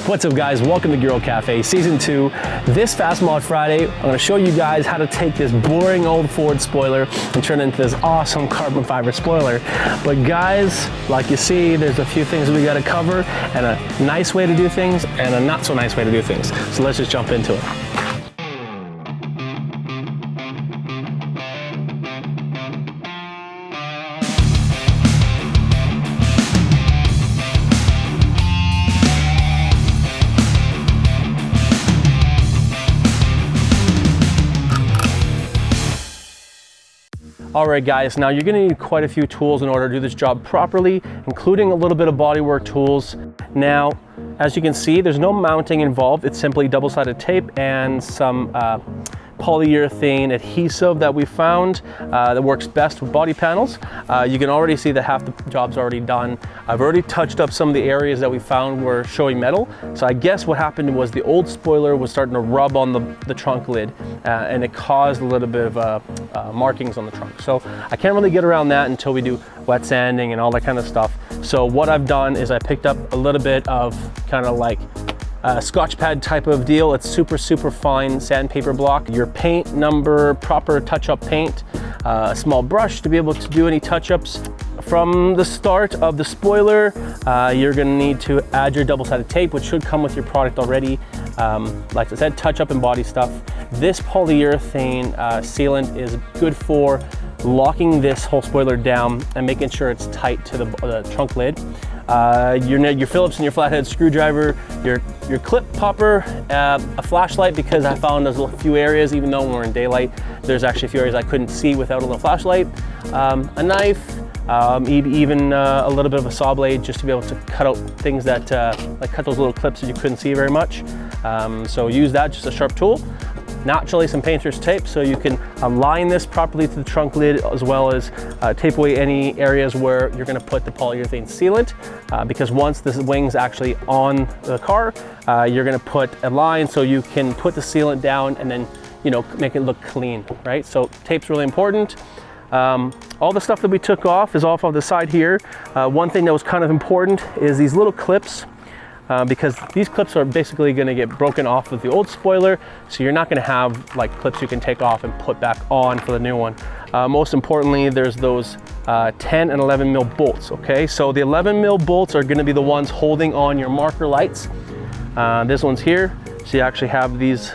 What's up guys, welcome to Gyro Cafe Season 2. This Fast Mod Friday, I'm going to show you guys how to take this boring old Ford spoiler and turn it into this awesome carbon fiber spoiler. But guys, like you see, there's a few things we got to cover, and a nice way to do things and a not so nice way to do things. So let's just jump into it. Alright guys, now you're going to need quite a few tools in order to do this job properly, including a little bit of bodywork tools. Now, as you can see, there's no mounting involved. It's simply double-sided tape and some polyurethane adhesive that we found that works best with body panels. You can already see that half the job's already done. I've already touched up some of the areas that we found were showing metal. So I guess what happened was the old spoiler was starting to rub on the trunk lid and it caused a little bit of markings on the trunk. So I can't really get around that until we do wet sanding and all that kind of stuff. So what I've done is I picked up a little bit of kind of like Scotch pad type of deal. It's super fine sandpaper block. Your paint number, proper touch-up paint, a small brush to be able to do any touch-ups. From the start of the spoiler, you're gonna need to add your double-sided tape, which should come with your product already. Like I said, touch-up and body stuff. This polyurethane sealant is good for locking this whole spoiler down and making sure it's tight to the trunk lid. Your Phillips and your flathead screwdriver, your clip popper, a flashlight, because I found there's a few areas, even though we're in daylight, there's actually a few areas I couldn't see without a little flashlight, a knife, even a little bit of a saw blade just to be able to cut out things that, like cut those little clips that you couldn't see very much. So use that, just a sharp tool. Naturally, some painter's tape so you can align this properly to the trunk lid, as well as tape away any areas where you're going to put the polyurethane sealant, because once this wing's actually on the car, you're going to put a line so you can put the sealant down and then, you know, make it look clean, right? So tape's really important. All the stuff that we took off is off on the side here. One thing that was kind of important is these little clips. Because these clips are basically going to get broken off with the old spoiler, so you're not going to have like clips you can take off and put back on for the new one. Most importantly, there's those 10 and 11 mil bolts. Okay, so the 11 mil bolts are going to be the ones holding on your marker lights. This one's here, so you actually have these,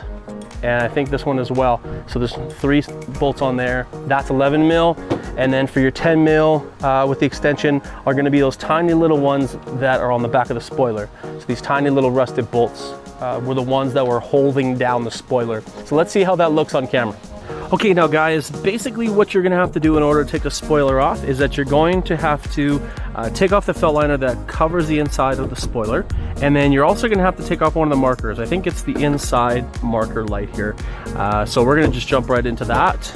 and I think this one as well. So there's 3 bolts on there. That's 11 mil. And then for your 10 mil with the extension are going to be those tiny little ones that are on the back of the spoiler. So these tiny little rusted bolts were the ones that were holding down the spoiler. So let's see how that looks on camera. Okay, now guys, basically what you're going to have to do in order to take the spoiler off is that you're going to have to take off the felt liner that covers the inside of the spoiler, and then you're also going to have to take off one of the markers. I think it's the inside marker light here. So we're going to just jump right into that.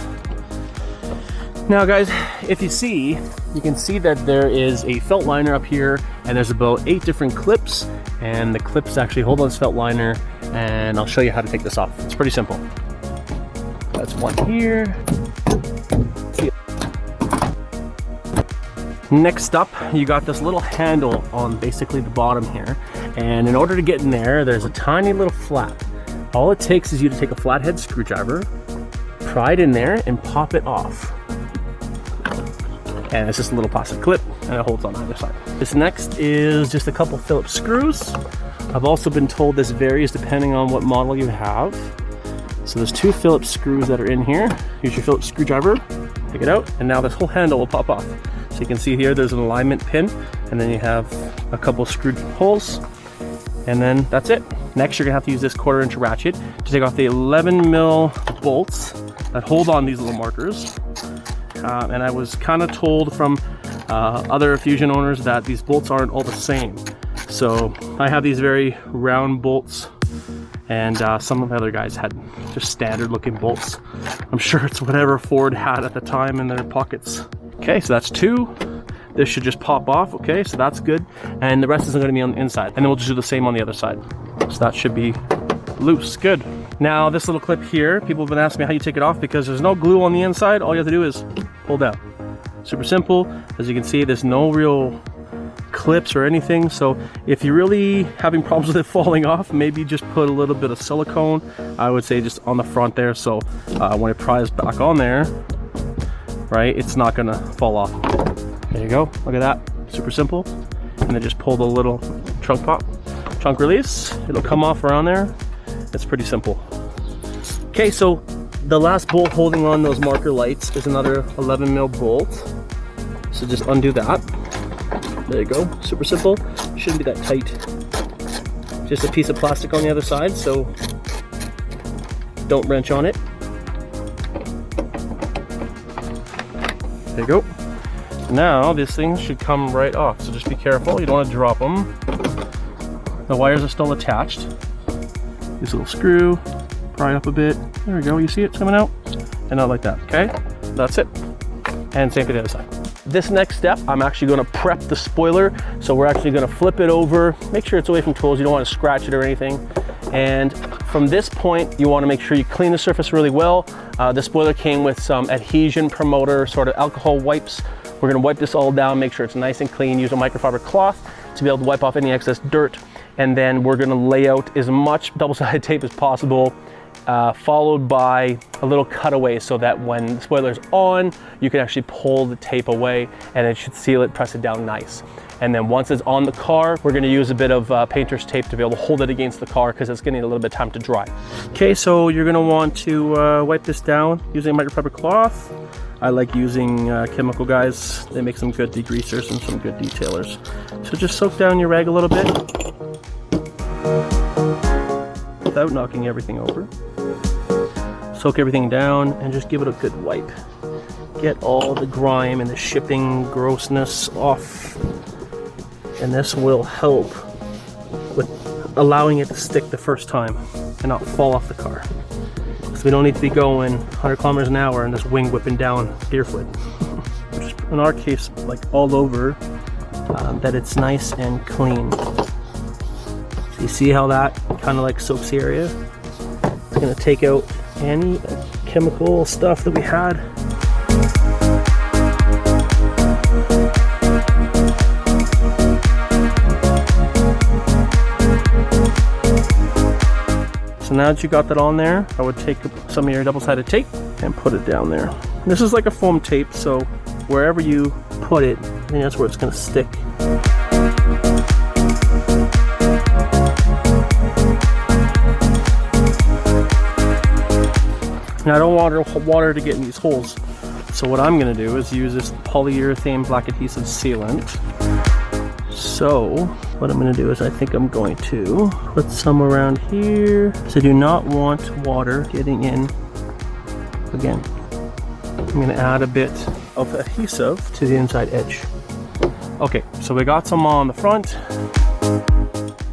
Now guys, if you see, you can see that there is a felt liner up here, and there's about 8 different clips, and the clips actually hold on this felt liner, and I'll show you how to take this off. It's pretty simple. That's one here. Next up, you got this little handle on basically the bottom here, and in order to get in there, there's a tiny little flap. All it takes is you to take a flathead screwdriver, pry it in there, and pop it off. And it's just a little plastic clip, and it holds on either side. This next is just a couple Phillips screws. I've also been told this varies depending on what model you have. So there's 2 Phillips screws that are in here. Here's your Phillips screwdriver, take it out, and now this whole handle will pop off. So you can see here there's an alignment pin, and then you have a couple screwed holes, and then that's it. Next, you're gonna have to use this 1/4-inch ratchet to take off the 11 mil bolts that hold on these little markers. And I was kind of told from other Fusion owners that these bolts aren't all the same. So I have these very round bolts, and some of the other guys had just standard looking bolts. I'm sure it's whatever Ford had at the time in their pockets. Okay, so that's 2. This should just pop off. Okay, so that's good. And the rest is going to be on the inside. And then we'll just do the same on the other side. So that should be loose. Good. Now this little clip here, people have been asking me how you take it off because there's no glue on the inside. All you have to do is pull down. Super simple. As you can see, there's no real clips or anything. So if you're really having problems with it falling off, maybe just put a little bit of silicone. I would say just on the front there, so when it pries back on there, right, it's not gonna fall off. There you go, look at that, super simple. And then just pull the little trunk release. It'll come off around there. It's pretty simple. Okay, so the last bolt holding on those marker lights is another 11mm bolt. So just undo that. There you go, super simple. Shouldn't be that tight. Just a piece of plastic on the other side, so don't wrench on it. There you go. Now this thing should come right off, so just be careful, you don't want to drop them. The wires are still attached. This little screw, pry it up a bit. There we go, you see it coming out? And not like that, okay? That's it. And same for the other side. This next step, I'm actually going to prep the spoiler. So we're actually going to flip it over, make sure it's away from tools, you don't want to scratch it or anything. And from this point, you want to make sure you clean the surface really well. The spoiler came with some adhesion promoter, sort of alcohol wipes. We're going to wipe this all down, make sure it's nice and clean, use a microfiber cloth to be able to wipe off any excess dirt. And then we're going to lay out as much double-sided tape as possible, followed by a little cutaway so that when the spoiler's on, you can actually pull the tape away and it should seal it, press it down nice. And then once it's on the car, we're gonna use a bit of painter's tape to be able to hold it against the car because it's gonna need a little bit of time to dry. Okay, so you're gonna want to wipe this down using a microfiber cloth. I like using Chemical Guys. They make some good degreasers and some good detailers. So just soak down your rag a little bit without knocking everything over. Soak everything down and just give it a good wipe. Get all the grime and the shipping grossness off. And this will help with allowing it to stick the first time and not fall off the car. So we don't need to be going 100 kilometers an hour and just wing whipping down gear fluid. Just in our case, like all over, that it's nice and clean. So you see how that kind of like soaks the area? It's gonna take out any chemical stuff that we had. So now that you got that on there, I would take some of your double-sided tape and put it down there. This is like a foam tape, so wherever you put it, I think that's where it's going to stick. Now I don't want water to get in these holes, so what I'm going to do is use this polyurethane black adhesive sealant. So what I'm going to do is I think I'm going to put some around here. So I do not want water getting in. Again, I'm going to add a bit of adhesive to the inside edge. Okay, so we got some on the front.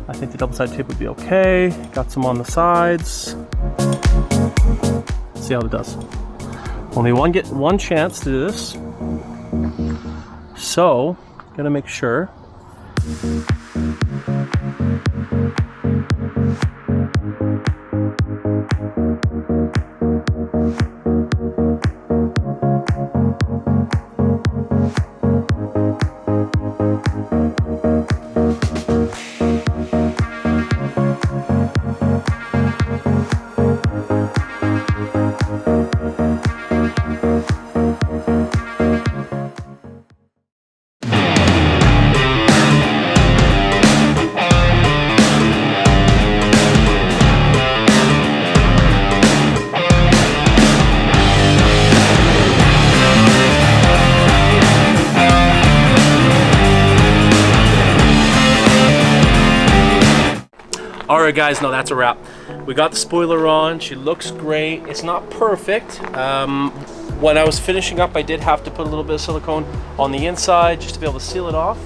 I think the double-sided tape would be okay. Got some on the sides. Let's see how it does. Only one chance to do this. So, gonna make sure. Alright guys, no, that's a wrap. We got the spoiler on, she looks great. It's not perfect. When I was finishing up, I did have to put a little bit of silicone on the inside just to be able to seal it off.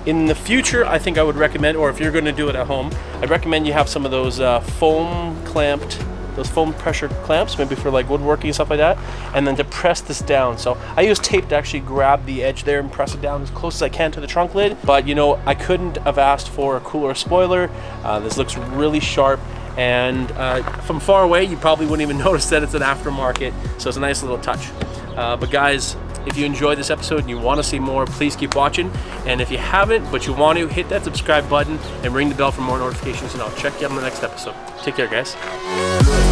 In the future, I think I would recommend, or if you're going to do it at home, I'd recommend you have some of those foam pressure clamps, maybe for like woodworking and stuff like that, and then to press this down. So I use tape to actually grab the edge there and press it down as close as I can to the trunk lid. But you know, I couldn't have asked for a cooler spoiler. This looks really sharp, and from far away, you probably wouldn't even notice that it's an aftermarket. So it's a nice little touch. But guys, If you enjoyed this episode and you want to see more, please keep watching. And if you haven't, but you want to, hit that subscribe button and ring the bell for more notifications, and I'll check you out on the next episode. Take care, guys.